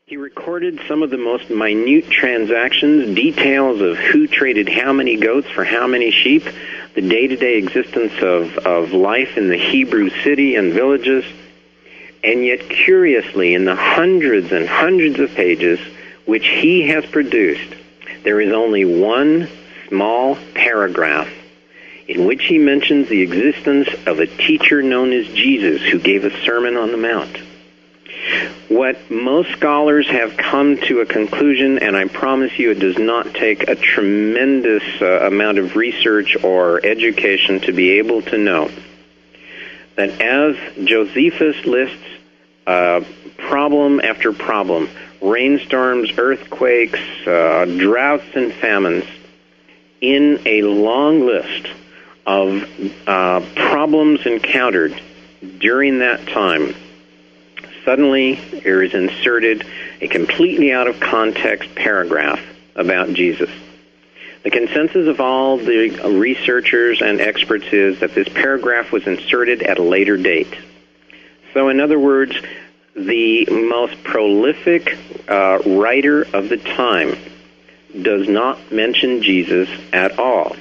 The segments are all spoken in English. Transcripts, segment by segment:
He recorded some of the most minute transactions, details of who traded how many goats for how many sheep, the day-to-day existence of life in the Hebrew city and villages. And yet, curiously, in the hundreds and hundreds of pages which he has produced, there is only one small paragraph in which he mentions the existence of a teacher known as Jesus who gave a Sermon on the Mount. What most scholars have come to a conclusion, and I promise you it does not take a tremendous amount of research or education to be able to know, that as Josephus lists problem after problem, rainstorms, earthquakes, droughts and famines, in a long list of problems encountered during that time, suddenly there is inserted a completely out of context paragraph about Jesus. The consensus of all the researchers and experts is that this paragraph was inserted at a later date. So in other words, the most prolific writer of the time does not mention Jesus at all.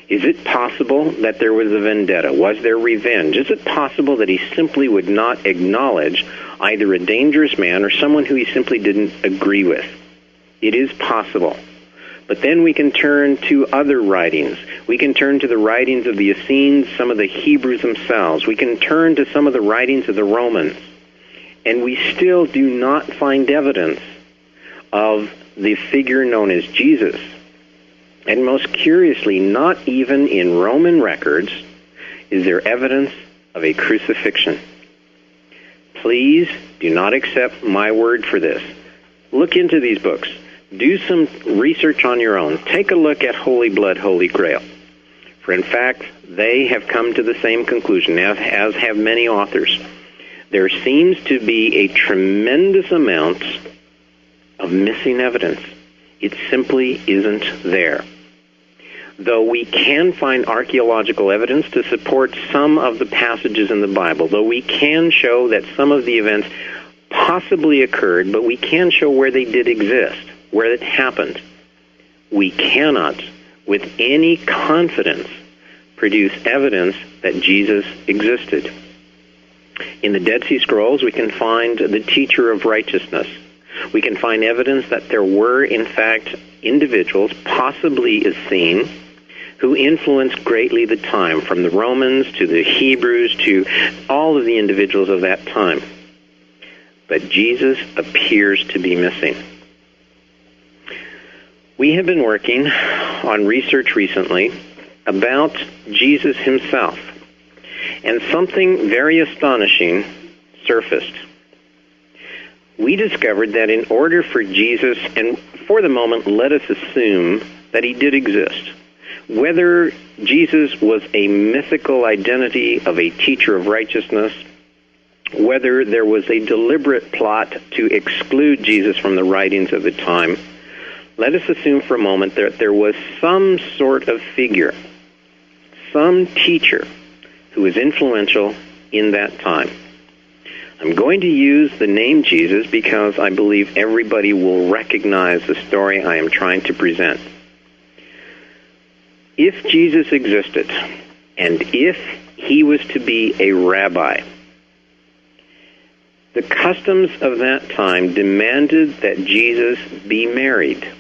Is it possible that there was a vendetta? Was there revenge? Is it possible that he simply would not acknowledge either a dangerous man or someone who he simply didn't agree with? It is possible. But then we can turn to other writings. We can turn to the writings of the Essenes, some of the Hebrews themselves. We can turn to some of the writings of the Romans. And we still do not find evidence of the figure known as Jesus. And most curiously, not even in Roman records is there evidence of a crucifixion. Please do not accept my word for this. Look into these books. Do some research on your own. Take a look at Holy Blood, Holy Grail. For in fact, they have come to the same conclusion, as have many authors. There seems to be a tremendous amount of missing evidence. It simply isn't there. Though we can find archaeological evidence to support some of the passages in the Bible, though we can show that some of the events possibly occurred, but we can show where they did exist, where it happened, we cannot, with any confidence, produce evidence that Jesus existed. In the Dead Sea Scrolls, we can find the teacher of righteousness. We can find evidence that there were, in fact, individuals, possibly Essenes, who influenced greatly the time, from the Romans to the Hebrews to all of the individuals of that time. But Jesus appears to be missing. We have been working on research recently about Jesus himself, and something very astonishing surfaced. We discovered that in order for Jesus, and for the moment let us assume that he did exist, whether Jesus was a mythical identity of a teacher of righteousness, whether there was a deliberate plot to exclude Jesus from the writings of the time, let us assume for a moment that there was some sort of figure, some teacher who was influential in that time. I'm going to use the name Jesus because I believe everybody will recognize the story I am trying to present. If Jesus existed, and if he was to be a rabbi, the customs of that time demanded that Jesus be married.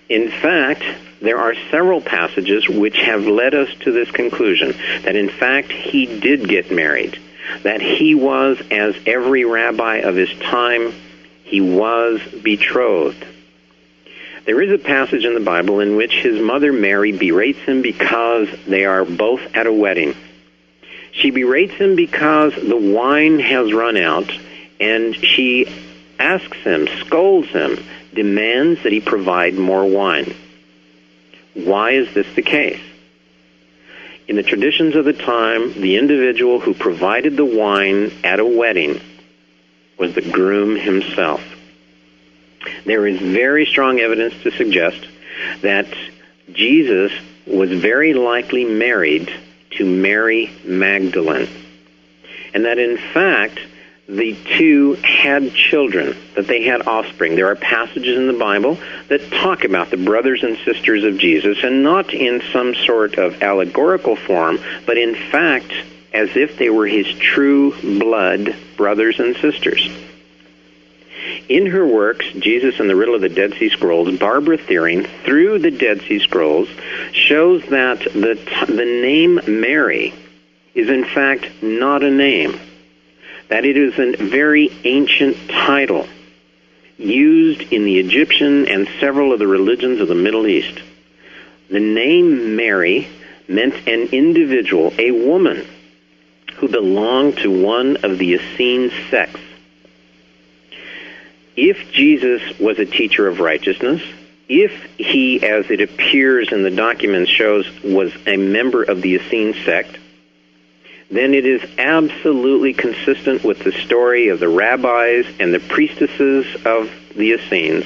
In fact, there are several passages which have led us to this conclusion, that in fact he did get married, that he was, as every rabbi of his time, he was betrothed. There is a passage in the Bible in which his mother Mary berates him because they are both at a wedding. She berates him because the wine has run out, and she asks him, scolds him, demands that he provide more wine. Why is this the case? In the traditions of the time, the individual who provided the wine at a wedding was the groom himself. There is very strong evidence to suggest that Jesus was very likely married to Mary Magdalene, and that in fact the two had children, that they had offspring. There are passages in the Bible that talk about the brothers and sisters of Jesus, and not in some sort of allegorical form, but in fact as if they were his true blood brothers and sisters. In her works, Jesus and the Riddle of the Dead Sea Scrolls, Barbara Thiering, through the Dead Sea Scrolls, shows that the name Mary is in fact not a name, that it is a very ancient title used in the Egyptian and several of the religions of the Middle East. The name Mary meant an individual, a woman, who belonged to one of the Essene sects. If Jesus was a teacher of righteousness, if he, as it appears in the documents shows, was a member of the Essene sect, then it is absolutely consistent with the story of the rabbis and the priestesses of the Essenes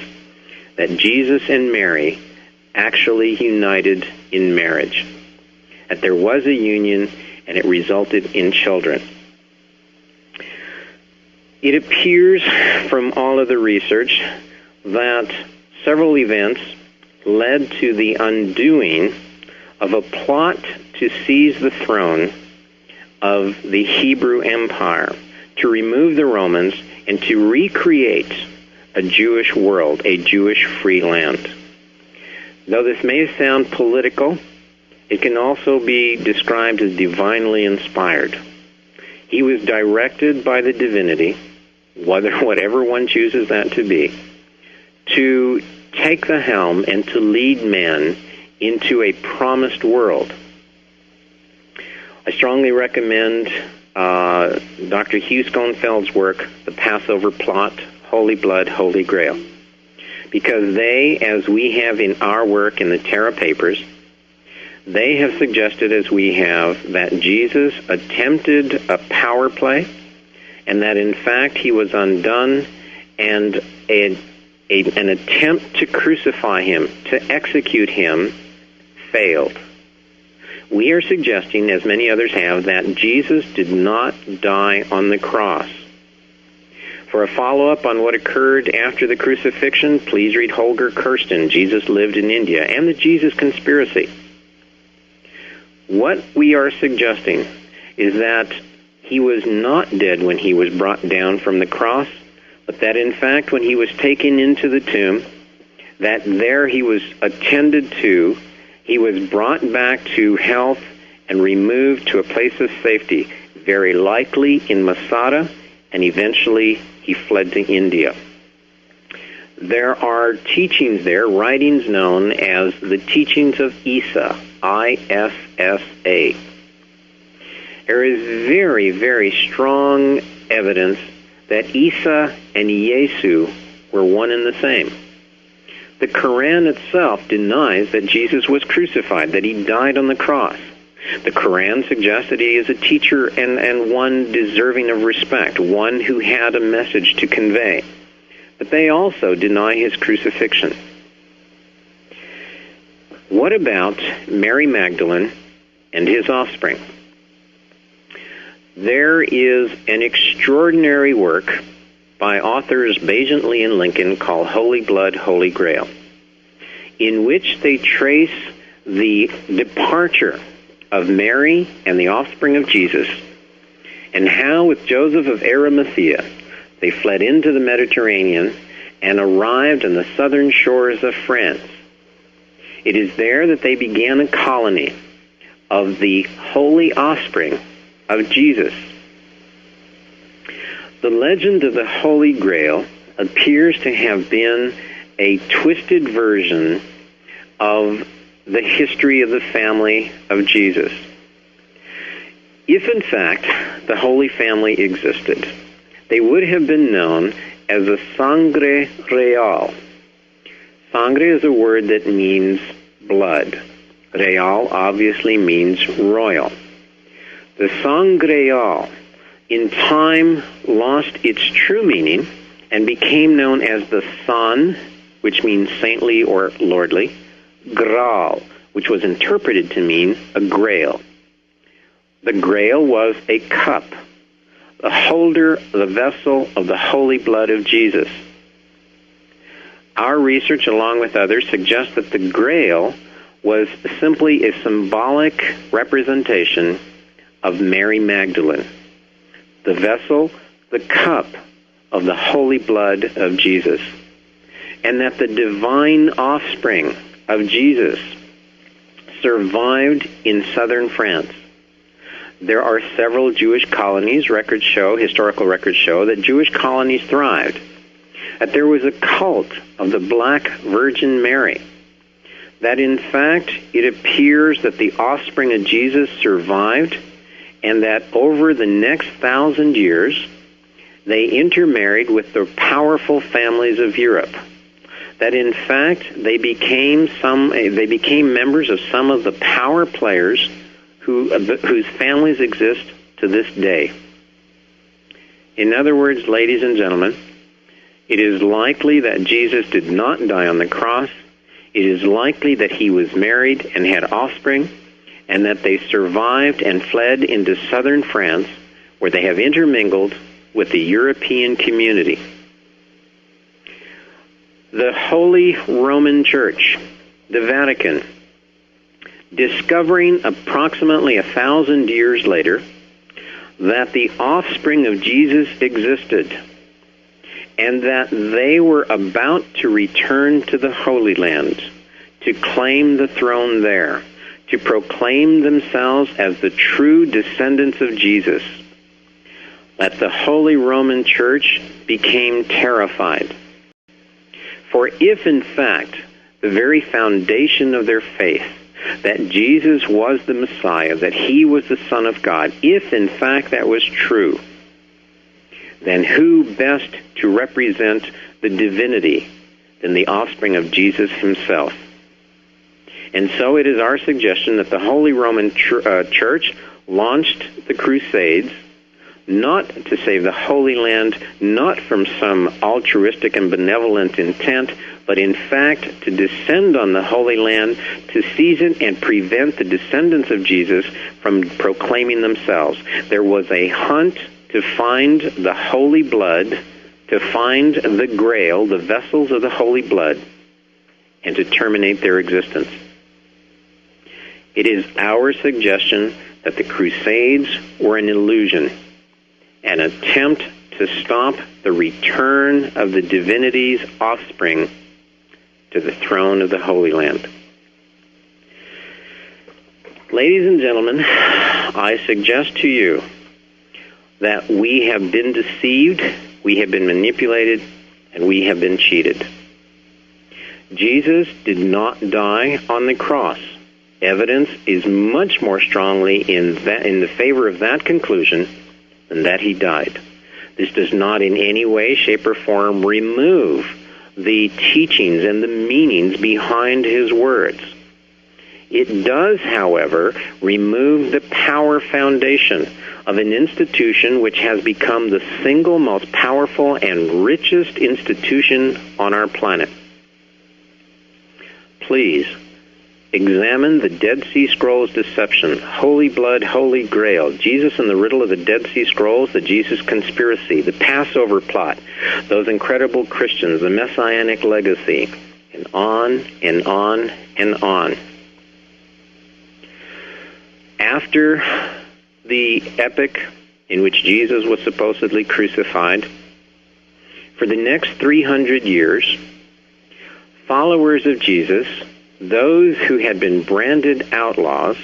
that Jesus and Mary actually united in marriage, that there was a union and it resulted in children. It appears from all of the research that several events led to the undoing of a plot to seize the throne of the Hebrew Empire, to remove the Romans and to recreate a Jewish world, a Jewish free land. Though this may sound political, it can also be described as divinely inspired. He was directed by the divinity, whatever one chooses that to be, to take the helm and to lead men into a promised world. I strongly recommend Dr. Hugh Schoenfeld's work, The Passover Plot, Holy Blood, Holy Grail, because they, as we have in our work in the Terra Papers, they have suggested, as we have, that Jesus attempted a power play, and that in fact he was undone, and an attempt to crucify him, to execute him, failed. We are suggesting, as many others have, that Jesus did not die on the cross. For a follow-up on what occurred after the crucifixion, please read Holger Kirsten, Jesus Lived in India, and the Jesus Conspiracy. What we are suggesting is that he was not dead when he was brought down from the cross, but that in fact when he was taken into the tomb, that there he was attended to, he was brought back to health and removed to a place of safety, very likely in Masada, and eventually he fled to India. There are teachings there, writings known as the Teachings of Issa, I-S-S-A. There is very, very strong evidence that Isa and Yesu were one and the same. The Quran itself denies that Jesus was crucified, that he died on the cross. The Quran suggests that he is a teacher and one deserving of respect, one who had a message to convey. But they also deny his crucifixion. What about Mary Magdalene and his offspring? There is an extraordinary work by authors Bagent-Lee and Lincoln called Holy Blood, Holy Grail, in which they trace the departure of Mary and the offspring of Jesus, and how with Joseph of Arimathea they fled into the Mediterranean and arrived on the southern shores of France. It is there that they began a colony of the holy offspring of Jesus. The legend of the Holy Grail appears to have been a twisted version of the history of the family of Jesus. If in fact the Holy Family existed, they would have been known as the Sangre Real. Sangre is a word that means blood. Real obviously means royal. The Sangre Real in time lost its true meaning and became known as the San, which means saintly or lordly, Graal, which was interpreted to mean a grail. The grail was a cup the holder, the vessel of the holy blood of Jesus. Our research, along with others, suggests that the Grail was simply a symbolic representation of Mary Magdalene, the vessel, the cup of the holy blood of Jesus, and that the divine offspring of Jesus survived in southern France. There are several Jewish colonies. Historical records show that Jewish colonies thrived, that there was a cult of the Black Virgin Mary, that in fact it appears that the offspring of Jesus survived, and that over the next 1,000 years they intermarried with the powerful families of Europe, that in fact they became members of some of the power players whose families exist to this day. In other words, ladies and gentlemen, it is likely that Jesus did not die on the cross. It is likely that he was married and had offspring, and that they survived and fled into southern France, where they have intermingled with the European community. The Holy Roman Church, the Vatican, discovering approximately 1,000 years later that the offspring of Jesus existed, and that they were about to return to the Holy Land, to claim the throne there, to proclaim themselves as the true descendants of Jesus, that the Holy Roman Church became terrified. For if, in fact, the very foundation of their faith, that Jesus was the Messiah, that he was the Son of God, if, in fact, that was true, then who best to represent the divinity than the offspring of Jesus himself? And so it is our suggestion that the Holy Roman Church launched the Crusades, not to save the Holy Land, not from some altruistic and benevolent intent, but in fact to descend on the Holy Land, to seize it and prevent the descendants of Jesus from proclaiming themselves. There was a hunt to find the holy blood, to find the Grail, the vessels of the holy blood, and to terminate their existence. It is our suggestion that the Crusades were an illusion, an attempt to stop the return of the divinity's offspring to the throne of the Holy Land. Ladies and gentlemen, I suggest to you that we have been deceived, we have been manipulated, and we have been cheated. Jesus did not die on the cross. Evidence is much more strongly in the favor of that conclusion than that he died. This does not in any way, shape, or form remove the teachings and the meanings behind his words. It does, however, remove the power foundation of an institution which has become the single most powerful and richest institution on our planet. Please, examine the Dead Sea Scrolls deception, Holy Blood, Holy Grail, Jesus and the riddle of the Dead Sea Scrolls, the Jesus conspiracy, the Passover plot, those incredible Christians, the Messianic legacy, and on and on and on. After the epoch in which Jesus was supposedly crucified, for the next 300 years, followers of Jesus, those who had been branded outlaws,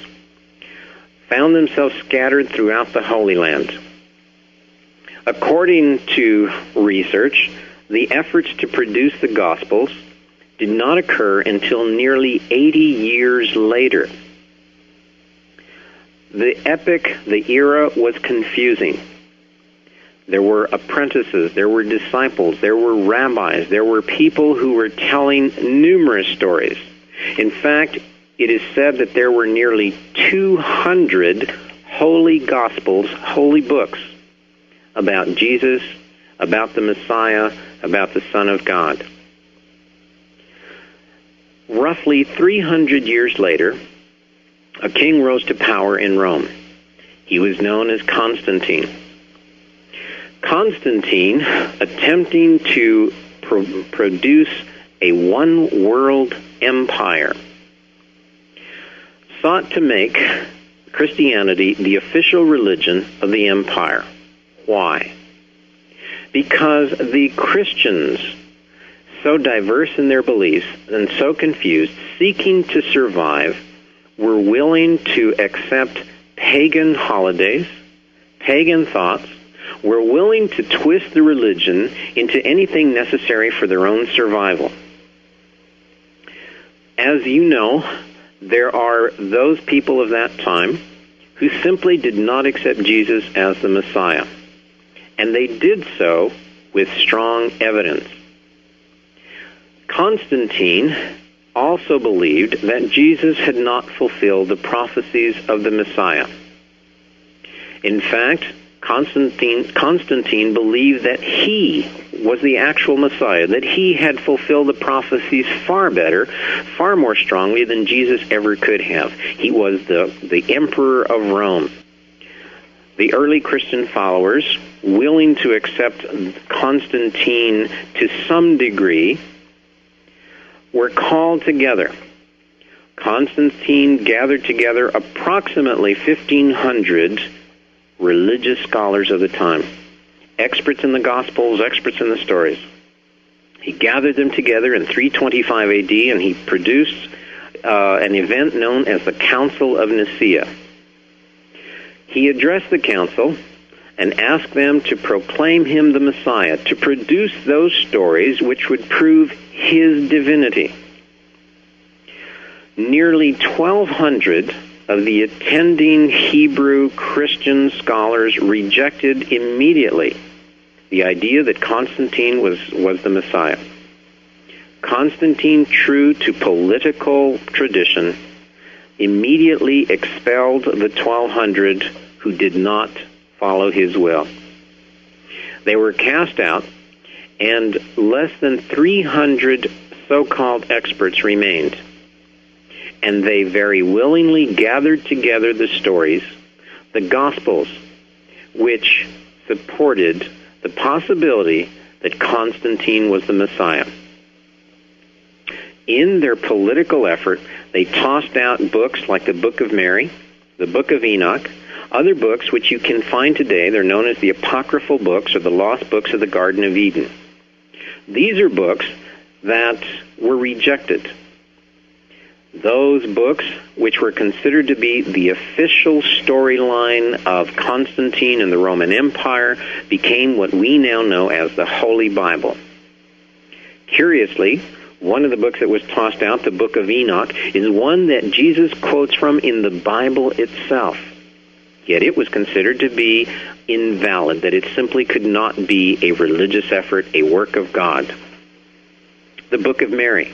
found themselves scattered throughout the Holy Land. According to research, the efforts to produce the Gospels did not occur until nearly 80 years later. The epoch, the era, was confusing. There were apprentices, there were disciples, there were rabbis, there were people who were telling numerous stories. In fact, it is said that there were nearly 200 holy Gospels, holy books, about Jesus, about the Messiah, about the Son of God. Roughly 300 years later, a king rose to power in Rome. He was known as Constantine. Constantine, attempting to produce a one-world empire, sought to make Christianity the official religion of the empire. Why? Because the Christians, so diverse in their beliefs and so confused, seeking to survive, were willing to accept pagan holidays, pagan thoughts, were willing to twist the religion into anything necessary for their own survival. As you know, there are those people of that time who simply did not accept Jesus as the Messiah, and they did so with strong evidence. Constantine also believed that Jesus had not fulfilled the prophecies of the Messiah. In fact, Constantine believed that he was the actual Messiah, that he had fulfilled the prophecies far better, far more strongly than Jesus ever could have. He was the emperor of Rome. The early Christian followers, willing to accept Constantine to some degree, were called together. Constantine gathered together approximately 1,500 religious scholars of the time, experts in the Gospels, experts in the stories. He gathered them together in 325 AD, and he produced an event known as the Council of Nicaea. He addressed the council and asked them to proclaim him the Messiah, to produce those stories which would prove his divinity. Nearly 1,200 of the attending Hebrew Christian scholars rejected immediately the idea that Constantine was the Messiah. Constantine, true to political tradition, immediately expelled the 1,200 who did not follow his will. They were cast out, and less than 300 so-called experts remained. And they very willingly gathered together the stories, the Gospels, which supported the possibility that Constantine was the Messiah. In their political effort, they tossed out books like the Book of Mary, the Book of Enoch, other books which you can find today. They're known as the apocryphal books or the lost books of the Garden of Eden. These are books that were rejected. Those books, which were considered to be the official storyline of Constantine and the Roman Empire, became what we now know as the Holy Bible. Curiously, one of the books that was tossed out, the Book of Enoch, is one that Jesus quotes from in the Bible itself. Yet it was considered to be invalid, that it simply could not be a religious effort, a work of God. The Book of Mary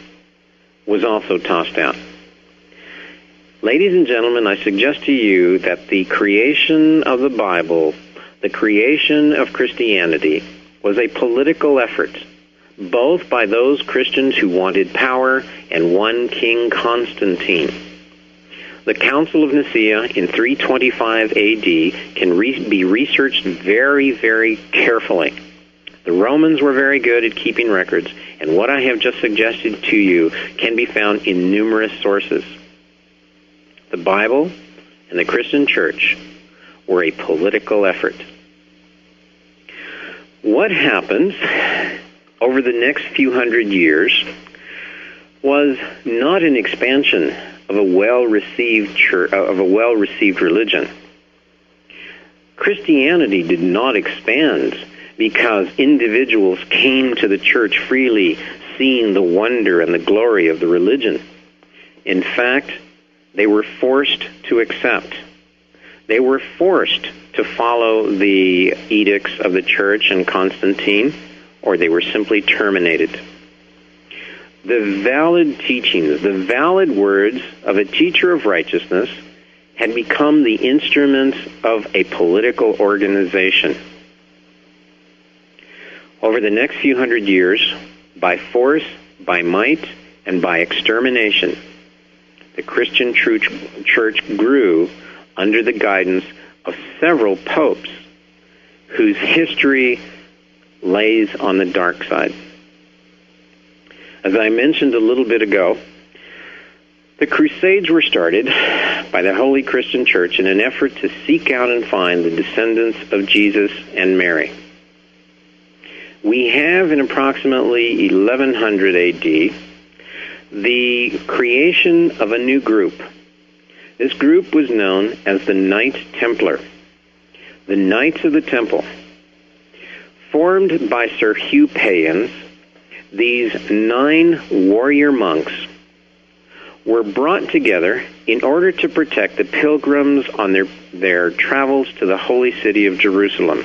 was also tossed out. Ladies and gentlemen, I suggest to you that the creation of the Bible, the creation of Christianity, was a political effort, both by those Christians who wanted power and one King Constantine. The Council of Nicaea in 325 AD can be researched very, very carefully. The Romans were very good at keeping records, and what I have just suggested to you can be found in numerous sources. The Bible and the Christian Church were a political effort. What happens over the next few hundred years was not an expansion of a well-received church, of a well-received religion. Christianity did not expand because individuals came to the church freely, seeing the wonder and the glory of the religion. In fact, they were forced to accept. They were forced to follow the edicts of the church and Constantine, or they were simply terminated. The valid teachings, the valid words of a teacher of righteousness had become the instruments of a political organization. Over the next few hundred years, by force, by might, and by extermination, the Christian church grew under the guidance of several popes whose history lays on the dark side. As I mentioned a little bit ago, the Crusades were started by the Holy Christian Church in an effort to seek out and find the descendants of Jesus and Mary. We have in approximately 1100 AD the creation of a new group. This group was known as the Knights Templar, the Knights of the Temple. Formed by Sir Hugh Payans, these 9 warrior monks were brought together in order to protect the pilgrims on their travels to the holy city of Jerusalem.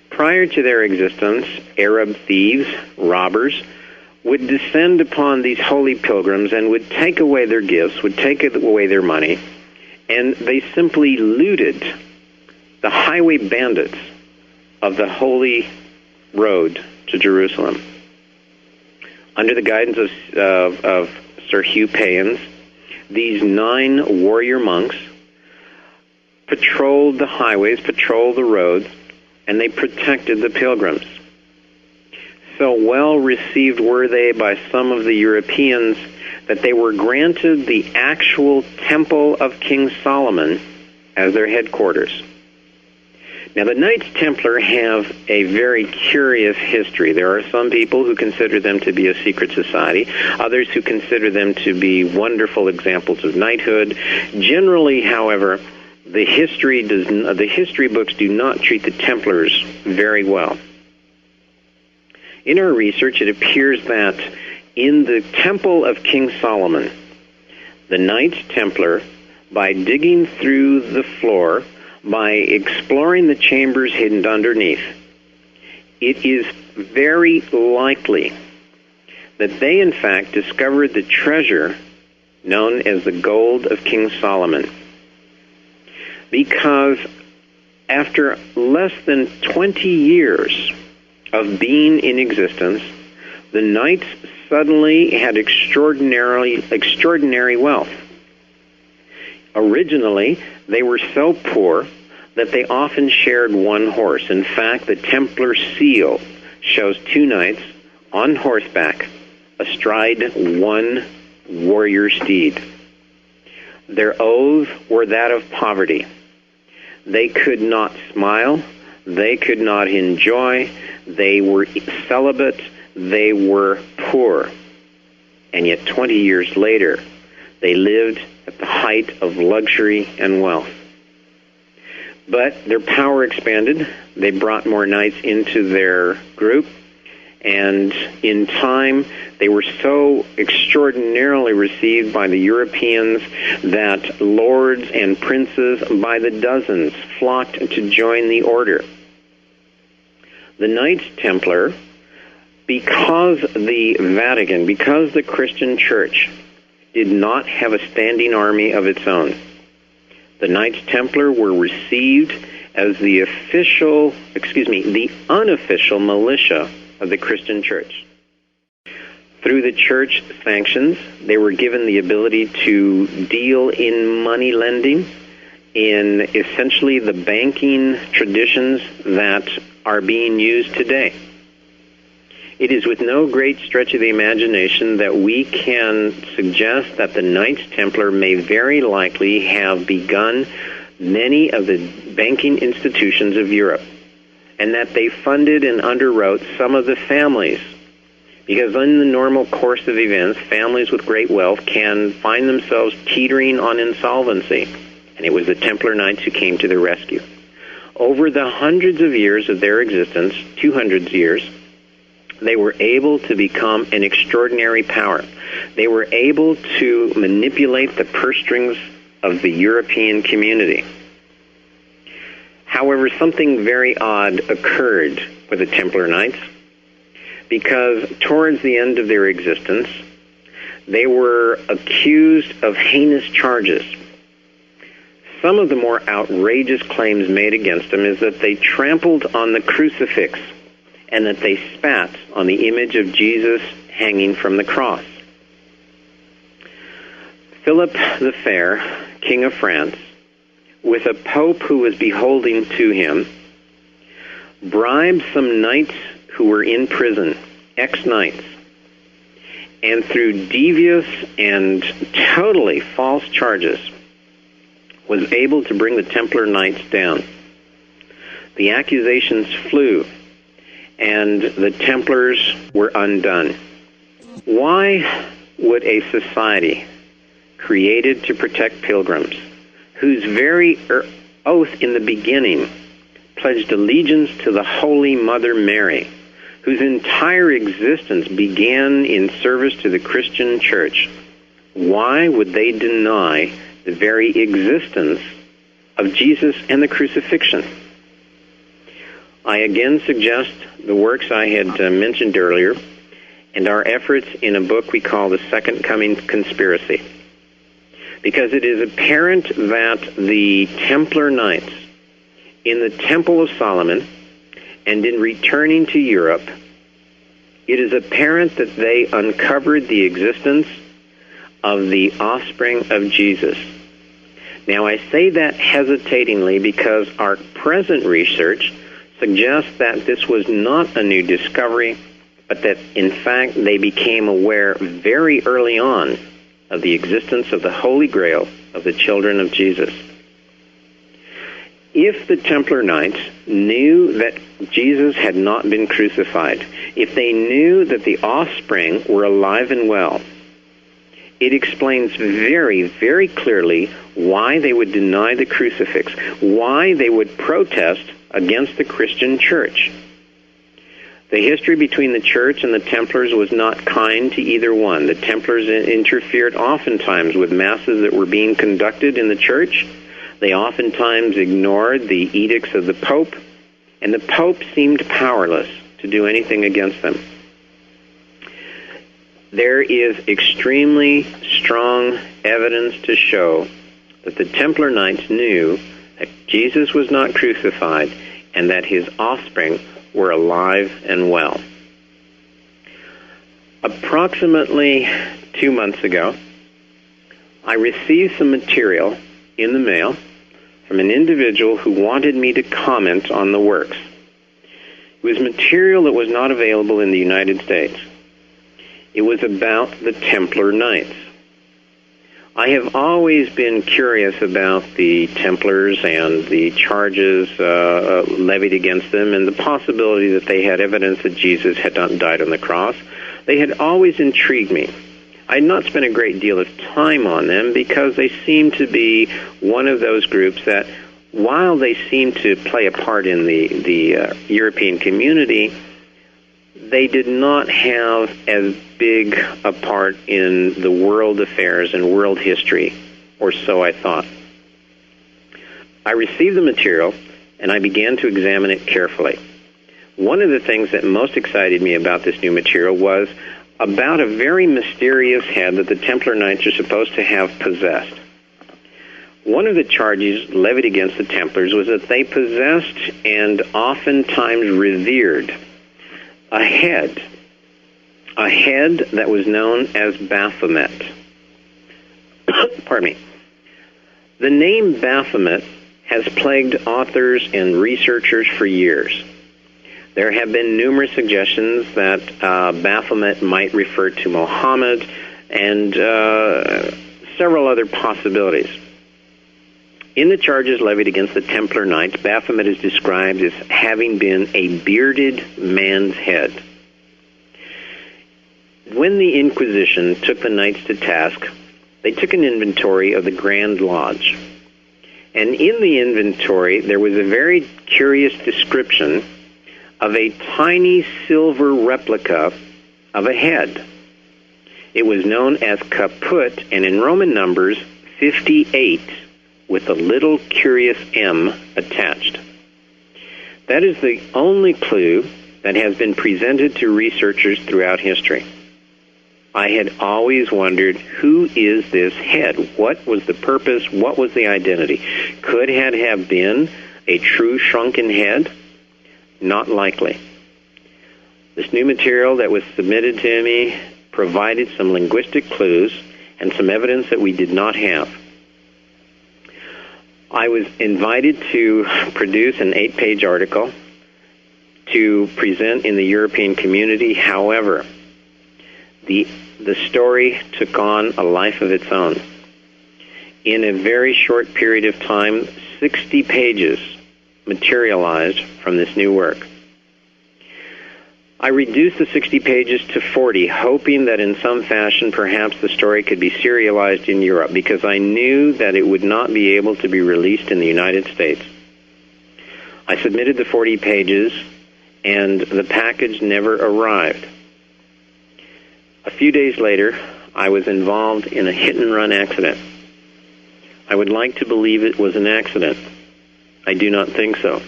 Prior to their existence, Arab thieves, robbers, would descend upon these holy pilgrims and would take away their gifts, would take away their money, and they simply looted the highway bandits of the holy road to Jerusalem. Under the guidance of Sir Hugh Payans, these 9 warrior monks patrolled the highways, patrolled the roads, and they protected the pilgrims. So well received were they by some of the Europeans that they were granted the actual Temple of King Solomon as their headquarters. Now, the Knights Templar have a very curious history. There are some people who consider them to be a secret society, others who consider them to be wonderful examples of knighthood. Generally, however, the history books do not treat the Templars very well. In our research, it appears that in the Temple of King Solomon, the Knights Templar, by digging through the floor, by exploring the chambers hidden underneath, it is very likely that they, in fact, discovered the treasure known as the gold of King Solomon. Because after less than 20 years of being in existence, the Knights suddenly had extraordinary wealth. Originally, they were so poor that they often shared one horse. In fact, the Templar seal shows 2 knights on horseback astride one warrior steed. Their oaths were that of poverty. They could not smile. They could not enjoy. They were celibate. They were poor. And yet 20 years later, they lived at the height of luxury and wealth. But their power expanded. They brought more knights into their group. And in time, they were so extraordinarily received by the Europeans that lords and princes by the dozens flocked to join the order. The Knights Templar, because the Vatican, because the Christian Church did not have a standing army of its own, the Knights Templar were received as the unofficial militia of the Christian Church. Through the church sanctions, they were given the ability to deal in money lending, in essentially the banking traditions that are being used today. It is with no great stretch of the imagination that we can suggest that the Knights Templar may very likely have begun many of the banking institutions of Europe, and that they funded and underwrote some of the families. Because in the normal course of events, families with great wealth can find themselves teetering on insolvency. And it was the Templar Knights who came to their rescue. Over the hundreds of years of their existence, 200 years, they were able to become an extraordinary power. They were able to manipulate the purse strings of the European community. However, something very odd occurred with the Templar Knights, because towards the end of their existence, they were accused of heinous charges. Some of the more outrageous claims made against them is that they trampled on the crucifix and that they spat on the image of Jesus hanging from the cross. Philip the Fair, King of France, with a pope who was beholding to him, bribed some knights who were in prison, ex-knights, and through devious and totally false charges was able to bring the Templar Knights down. The accusations flew, and the Templars were undone. Why would a society created to protect pilgrims, whose very oath in the beginning pledged allegiance to the Holy Mother Mary, whose entire existence began in service to the Christian Church, why would they deny the very existence of Jesus and the crucifixion? I again suggest the works I had mentioned earlier and our efforts in a book we call The Second Coming Conspiracy, because it is apparent that the Templar Knights in the Temple of Solomon and in returning to Europe, it is apparent that they uncovered the existence of the offspring of Jesus. Now, I say that hesitatingly because our present research suggests that this was not a new discovery, but that, in fact, they became aware very early on of the existence of the Holy Grail of the children of Jesus. If the Templar Knights knew that Jesus had not been crucified, if they knew that the offspring were alive and well, it explains very, very clearly why they would deny the crucifix, why they would protest against the Christian Church. The history between the Church and the Templars was not kind to either one. The Templars interfered oftentimes with masses that were being conducted in the Church. They oftentimes ignored the edicts of the Pope, and the Pope seemed powerless to do anything against them. There is extremely strong evidence to show that the Templar Knights knew that Jesus was not crucified and that his offspring were alive and well. Approximately 2 months ago, I received some material in the mail from an individual who wanted me to comment on the works. It was material that was not available in the United States. It was about the Templar Knights. I have always been curious about the Templars and the charges levied against them and the possibility that they had evidence that Jesus had not died on the cross. They had always intrigued me. I had not spent a great deal of time on them because they seemed to be one of those groups that, while they seemed to play a part in the European community, they did not have as big a part in the world affairs and world history, or so I thought. I received the material, and I began to examine it carefully. One of the things that most excited me about this new material was about a very mysterious head that the Templar Knights are supposed to have possessed. One of the charges levied against the Templars was that they possessed and oftentimes revered a head that was known as Baphomet. Pardon me. The name Baphomet has plagued authors and researchers for years. There have been numerous suggestions that Baphomet might refer to Muhammad and several other possibilities. In the charges levied against the Templar Knights, Baphomet is described as having been a bearded man's head. When the Inquisition took the Knights to task, they took an inventory of the Grand Lodge. And in the inventory, there was a very curious description of a tiny silver replica of a head. It was known as caput, and in Roman numbers, 58, with a little curious M attached. That is the only clue that has been presented to researchers throughout history. I had always wondered, who is this head? What was the purpose? What was the identity? Could it have been a true shrunken head? Not likely. This new material that was submitted to me provided some linguistic clues and some evidence that we did not have. I was invited to produce an 8-page article to present in the European community. However, the story took on a life of its own. In a very short period of time, 60 pages materialized from this new work. I reduced the 60 pages to 40, hoping that in some fashion perhaps the story could be serialized in Europe, because I knew that it would not be able to be released in the United States. I submitted the 40 pages, and the package never arrived. A few days later, I was involved in a hit-and-run accident. I would like to believe it was an accident. I do not think so.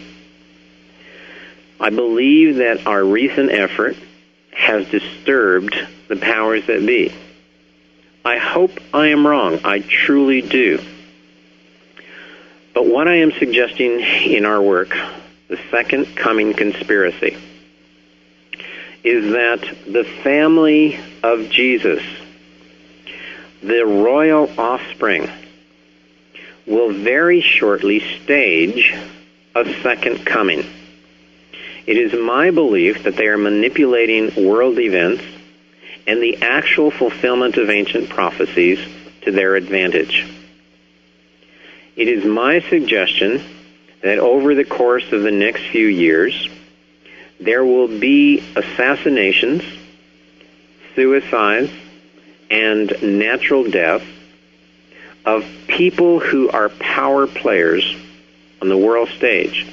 I believe that our recent effort has disturbed the powers that be. I hope I am wrong. I truly do. But what I am suggesting in our work, the Second Coming Conspiracy, is that the family of Jesus, the royal offspring, will very shortly stage a second coming. It is my belief that they are manipulating world events and the actual fulfillment of ancient prophecies to their advantage. It is my suggestion that over the course of the next few years, there will be assassinations, suicides, and natural death of people who are power players on the world stage.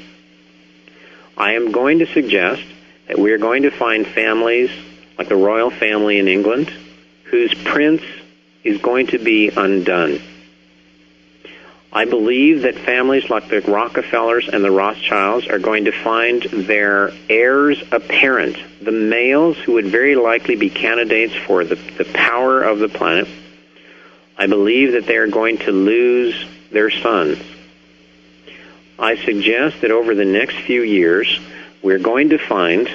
I am going to suggest that we are going to find families like the royal family in England whose prince is going to be undone. I believe that families like the Rockefellers and the Rothschilds are going to find their heirs apparent, the males who would very likely be candidates for the power of the planet. I believe that they are going to lose their sons. I suggest that over the next few years, we're going to find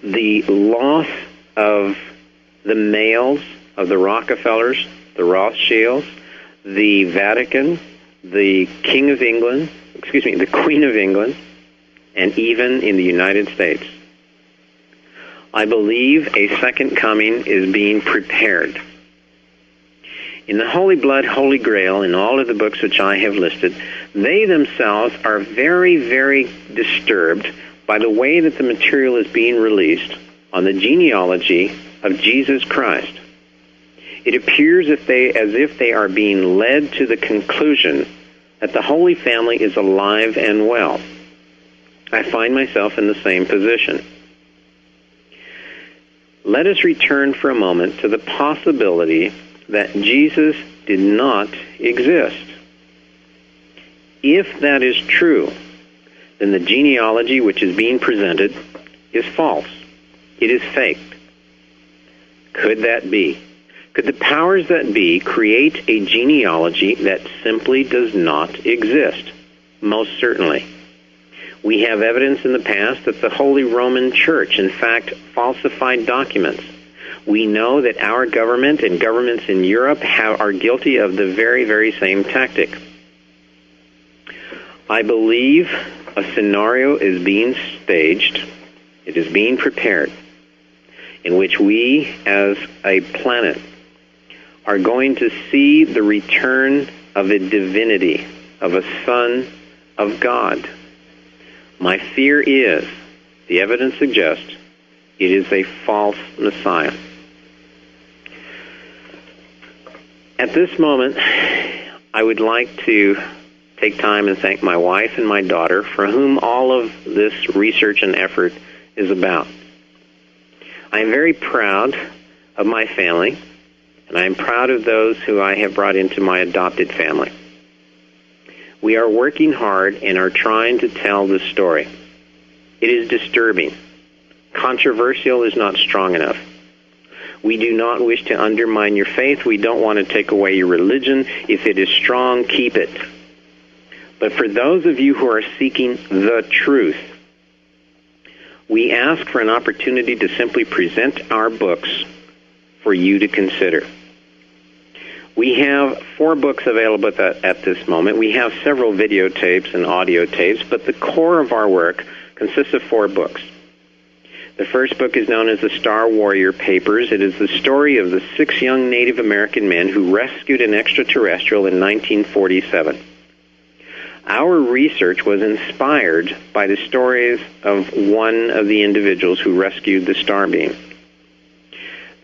the loss of the males of the Rockefellers, the Rothschilds, the Vatican, the King of England, the Queen of England, and even in the United States. I believe a second coming is being prepared. In the Holy Blood, Holy Grail, in all of the books which I have listed, they themselves are very, very disturbed by the way that the material is being released on the genealogy of Jesus Christ. It appears as if they are being led to the conclusion that the Holy Family is alive and well. I find myself in the same position. Let us return for a moment to the possibility that Jesus did not exist. If that is true, then the genealogy which is being presented is false. It is faked. Could that be? Could the powers that be create a genealogy that simply does not exist? Most certainly. We have evidence in the past that the Holy Roman Church, in fact, falsified documents. We know that our government and governments in Europe are guilty of the very, very same tactic. I believe a scenario is being staged, it is being prepared, in which we, as a planet, are going to see the return of a divinity, of a Son of God. My fear is, the evidence suggests, it is a false Messiah. At this moment, I would like to take time and thank my wife and my daughter, for whom all of this research and effort is about. I am very proud of my family, and I am proud of those who I have brought into my adopted family. We are working hard and are trying to tell the story. It is disturbing. Controversial is not strong enough. We do not wish to undermine your faith. We don't want to take away your religion. If it is strong, keep it. But for those of you who are seeking the truth, we ask for an opportunity to simply present our books for you to consider. We have 4 books available at this moment. We have several videotapes and audio tapes, but the core of our work consists of 4 books. The first book is known as the Star Warrior Papers. It is the story of the 6 young Native American men who rescued an extraterrestrial in 1947. Our research was inspired by the stories of one of the individuals who rescued the star being.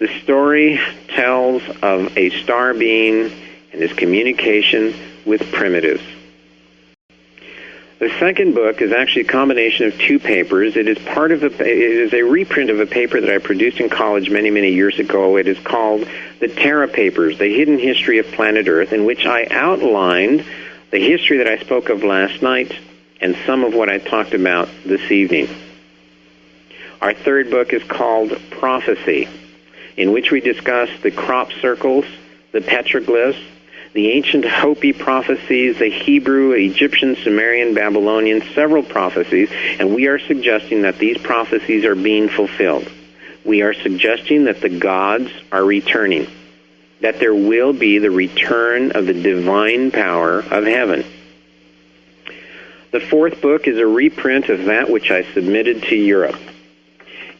The story tells of a star being and his communication with primitives. The second book is actually a combination of 2 papers. It is a reprint of a paper that I produced in college many, many years ago. It is called The Terra Papers, The Hidden History of Planet Earth, in which I outlined the history that I spoke of last night and some of what I talked about this evening. Our third book is called Prophecy, in which we discuss the crop circles, the petroglyphs, the ancient Hopi prophecies, the Hebrew, Egyptian, Sumerian, Babylonian, several prophecies, and we are suggesting that these prophecies are being fulfilled. We are suggesting that the gods are returning, that there will be the return of the divine power of heaven. The fourth book is a reprint of that which I submitted to Europe.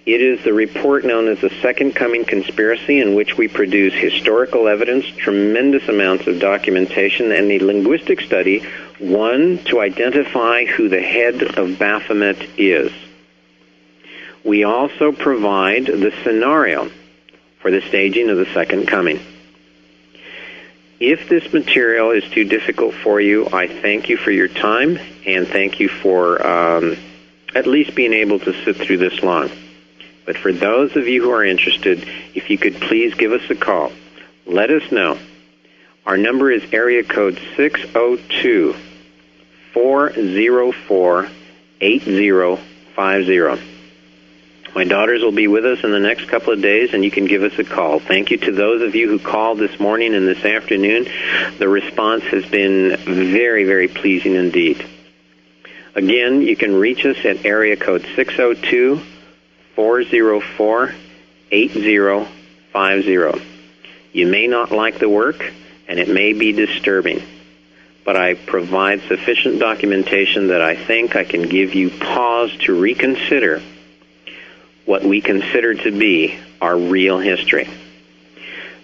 It is the report known as the Second Coming Conspiracy, in which we produce historical evidence, tremendous amounts of documentation, and a linguistic study, one, to identify who the head of Baphomet is. We also provide the scenario for the staging of the Second Coming. If this material is too difficult for you, I thank you for your time, and thank you for at least being able to sit through this long. But for those of you who are interested, if you could please give us a call. Let us know. Our number is area code 602-404-8050. My daughters will be with us in the next couple of days, and you can give us a call. Thank you to those of you who called this morning and this afternoon. The response has been very, very pleasing indeed. Again, you can reach us at area code 602-404-8050. You may not like the work, and it may be disturbing, but I provide sufficient documentation that I think I can give you pause to reconsider what we consider to be our real history.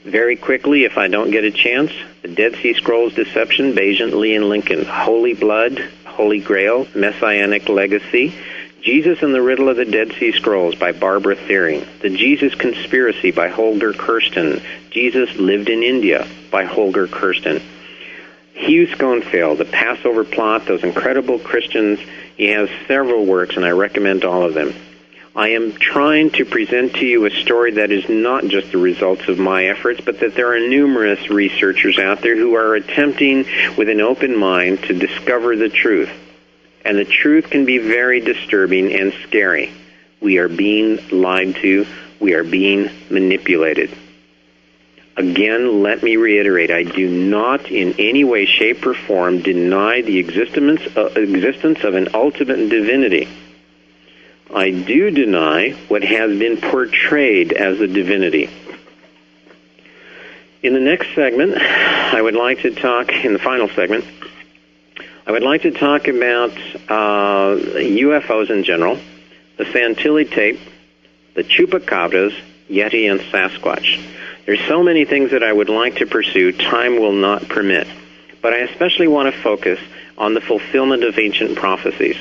Very quickly, if I don't get a chance, the Dead Sea Scrolls Deception, Bayesian, Lee, and Lincoln, Holy Blood, Holy Grail, Messianic Legacy, Jesus and the Riddle of the Dead Sea Scrolls by Barbara Thiering, The Jesus Conspiracy by Holger Kirsten, Jesus Lived in India by Holger Kirsten, Hugh Schoenfeld, The Passover Plot, those incredible Christians. He has several works, and I recommend all of them. I am trying to present to you a story that is not just the results of my efforts, but that there are numerous researchers out there who are attempting with an open mind to discover the truth. And the truth can be very disturbing and scary. We are being lied to. We are being manipulated. Again, let me reiterate, I do not in any way, shape, or form deny the existence of an ultimate divinity. I do deny what has been portrayed as a divinity. In the next segment, I would like to talk, in the final segment, I would like to talk about UFOs in general, the Santilli tape, the Chupacabras, Yeti, and Sasquatch. There's so many things that I would like to pursue. Time will not permit. But I especially want to focus on the fulfillment of ancient prophecies.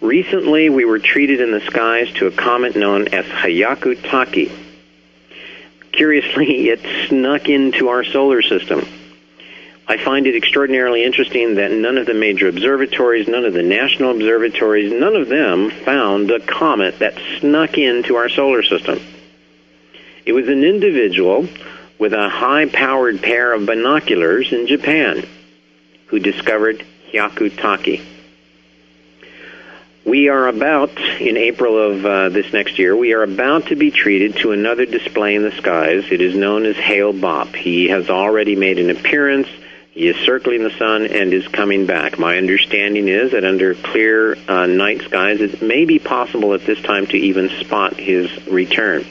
Recently, we were treated in the skies to a comet known as Hyakutake. Curiously, it snuck into our solar system. I find it extraordinarily interesting that none of the major observatories, none of the national observatories, none of them found a comet that snuck into our solar system. It was an individual with a high-powered pair of binoculars in Japan who discovered Hyakutake. We are about, in April of this next year, we are about to be treated to another display in the skies. It is known as Hale-Bopp. He has already made an appearance. He is circling the sun and is coming back. My understanding is that under clear night skies, it may be possible at this time to even spot his return.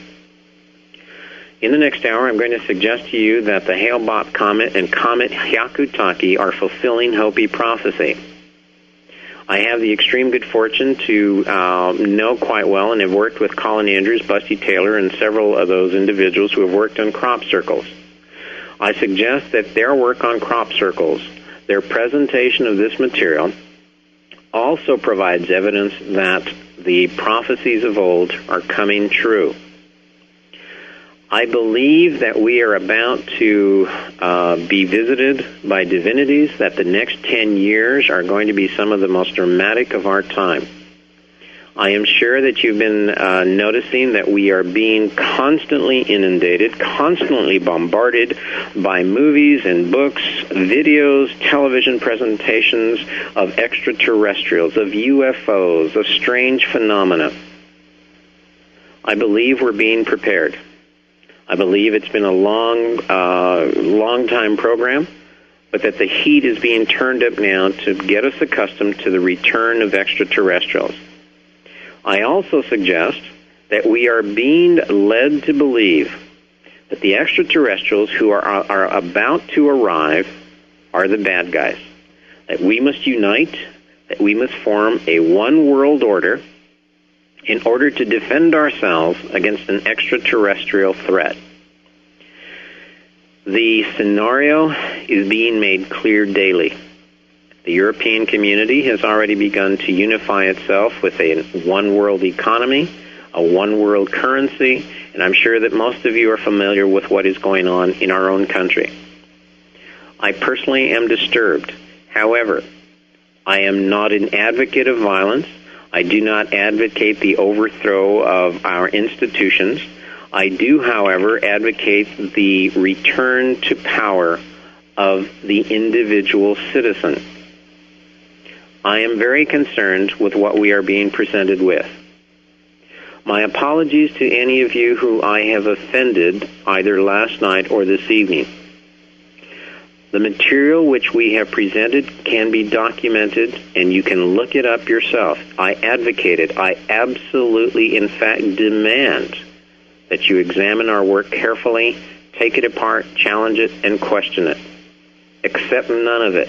In the next hour, I'm going to suggest to you that the Hale-Bopp comet and comet Hyakutake are fulfilling Hopi prophecy. I have the extreme good fortune to know quite well and have worked with Colin Andrews, Busty Taylor, and several of those individuals who have worked on crop circles. I suggest that their work on crop circles, their presentation of this material, also provides evidence that the prophecies of old are coming true. I believe that we are about to be visited by divinities, that the next 10 years are going to be some of the most dramatic of our time. I am sure that you've been noticing that we are being constantly inundated, constantly bombarded by movies and books, videos, television presentations of extraterrestrials, of UFOs, of strange phenomena. I believe we're being prepared. I believe it's been a long time program, but that the heat is being turned up now to get us accustomed to the return of extraterrestrials. I also suggest that we are being led to believe that the extraterrestrials who are about to arrive are the bad guys, that we must unite, that we must form a one world order in order to defend ourselves against an extraterrestrial threat. The scenario is being made clear daily. The European community has already begun to unify itself with a one-world economy, a one-world currency, and I'm sure that most of you are familiar with what is going on in our own country. I personally am disturbed. However, I am not an advocate of violence. I do not advocate the overthrow of our institutions. I do, however, advocate the return to power of the individual citizen. I am very concerned with what we are being presented with. My apologies to any of you who I have offended either last night or this evening. The material which we have presented can be documented, and you can look it up yourself. I advocate it. I absolutely, in fact, demand that you examine our work carefully, take it apart, challenge it, and question it. Accept none of it.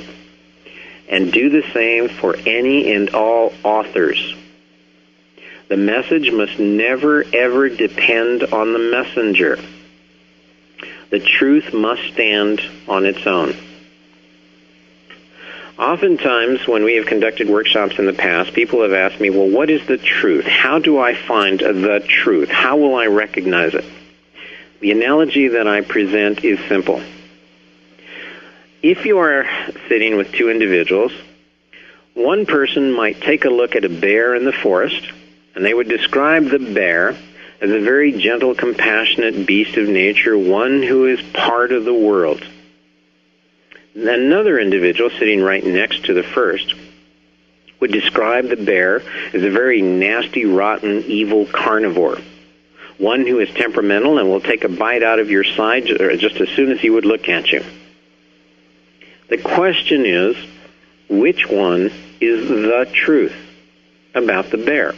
And do the same for any and all authors. The message must never, ever depend on the messenger. The truth must stand on its own. Oftentimes, when we have conducted workshops in the past, people have asked me, well, what is the truth? How do I find the truth? How will I recognize it? The analogy that I present is simple. If you are sitting with two individuals, one person might take a look at a bear in the forest, and they would describe the bear as a very gentle, compassionate beast of nature, one who is part of the world. Then another individual sitting right next to the first would describe the bear as a very nasty, rotten, evil carnivore, one who is temperamental and will take a bite out of your side just as soon as he would look at you. The question is, which one is the truth about the bear?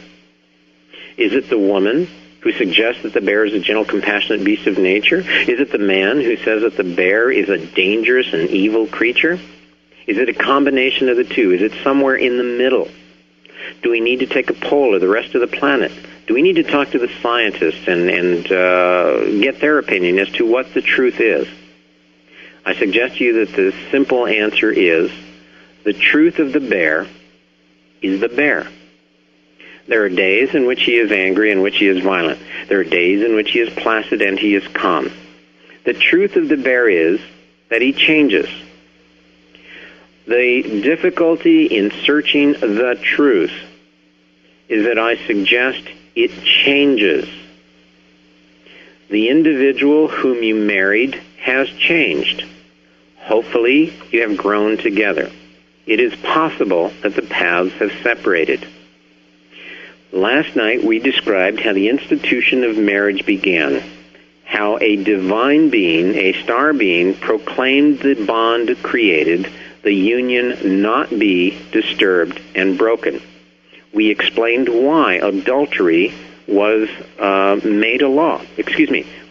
Is it the woman who suggests that the bear is a gentle, compassionate beast of nature? Is it the man who says that the bear is a dangerous and evil creature? Is it a combination of the two? Is it somewhere in the middle? Do we need to take a poll of the rest of the planet? Do we need to talk to the scientists and get their opinion as to what the truth is? I suggest to you that the simple answer is the truth of the bear is the bear. There are days in which he is angry and which he is violent. There are days in which he is placid and he is calm. The truth of the bear is that he changes. The difficulty in searching the truth is that I suggest it changes. The individual whom you married has changed. Hopefully, you have grown together. It is possible that the paths have separated. Last night, we described how the institution of marriage began, how a divine being, a star being, proclaimed the bond created, the union not be disturbed and broken. We explained why adultery was made a law,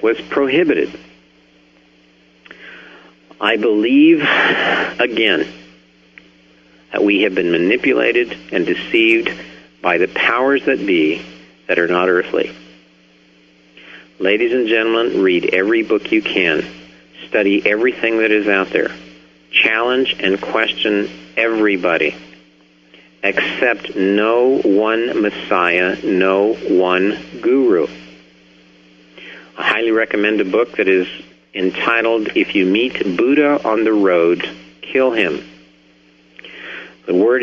was prohibited. I believe, again, that we have been manipulated and deceived by the powers that be that are not earthly. Ladies and gentlemen, read every book you can. Study everything that is out there. Challenge and question everybody. Accept no one Messiah, no one guru. I highly recommend a book that is entitled, If You Meet Buddha on the Road, Kill Him. The work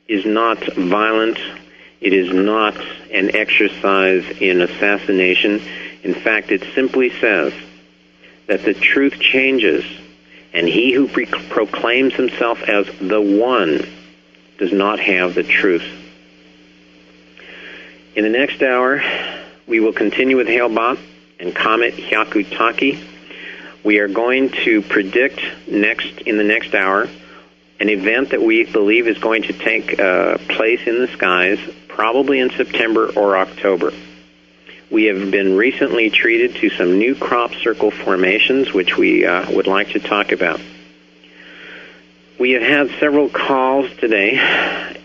is not violent. It is not an exercise in assassination. In fact, it simply says that the truth changes, and he who proclaims himself as the one does not have the truth. In the next hour, we will continue with Hale-Bopp and Comet Hyakutake. We are going to predict in the next hour an event that we believe is going to take place in the skies, probably in September or October. We have been recently treated to some new crop circle formations, which we would like to talk about. We have had several calls today,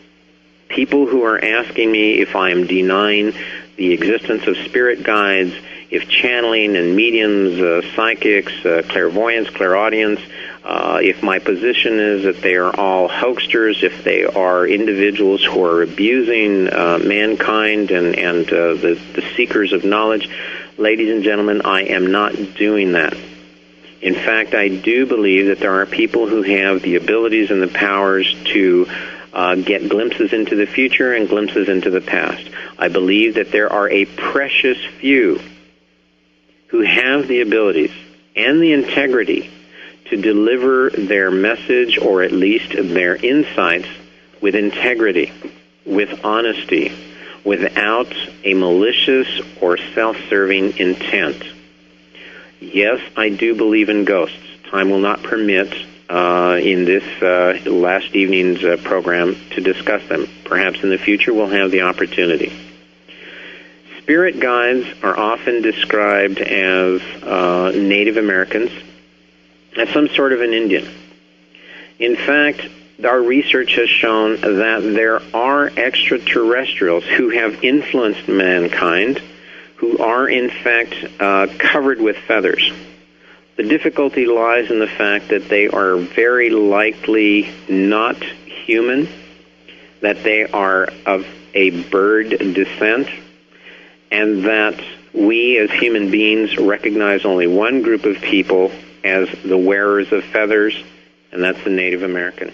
people who are asking me if I am denying the existence of spirit guides, if channeling and mediums, psychics, clairvoyance, clairaudience, if my position is that they are all hoaxsters, if they are individuals who are abusing mankind and the seekers of knowledge. Ladies and gentlemen, I am not doing that. In fact, I do believe that there are people who have the abilities and the powers to get glimpses into the future and glimpses into the past. I believe that there are a precious few who have the abilities and the integrity to deliver their message, or at least their insights, with integrity, with honesty, without a malicious or self-serving intent. Yes, I do believe in ghosts. Time will not permit in this last evening's program to discuss them. Perhaps in the future we'll have the opportunity. Spirit guides are often described as Native Americans, as some sort of an Indian. In fact, our research has shown that there are extraterrestrials who have influenced mankind, who are in fact covered with feathers. The difficulty lies in the fact that they are very likely not human, that they are of a bird descent, and that we as human beings recognize only one group of people as the wearers of feathers, and that's the Native American.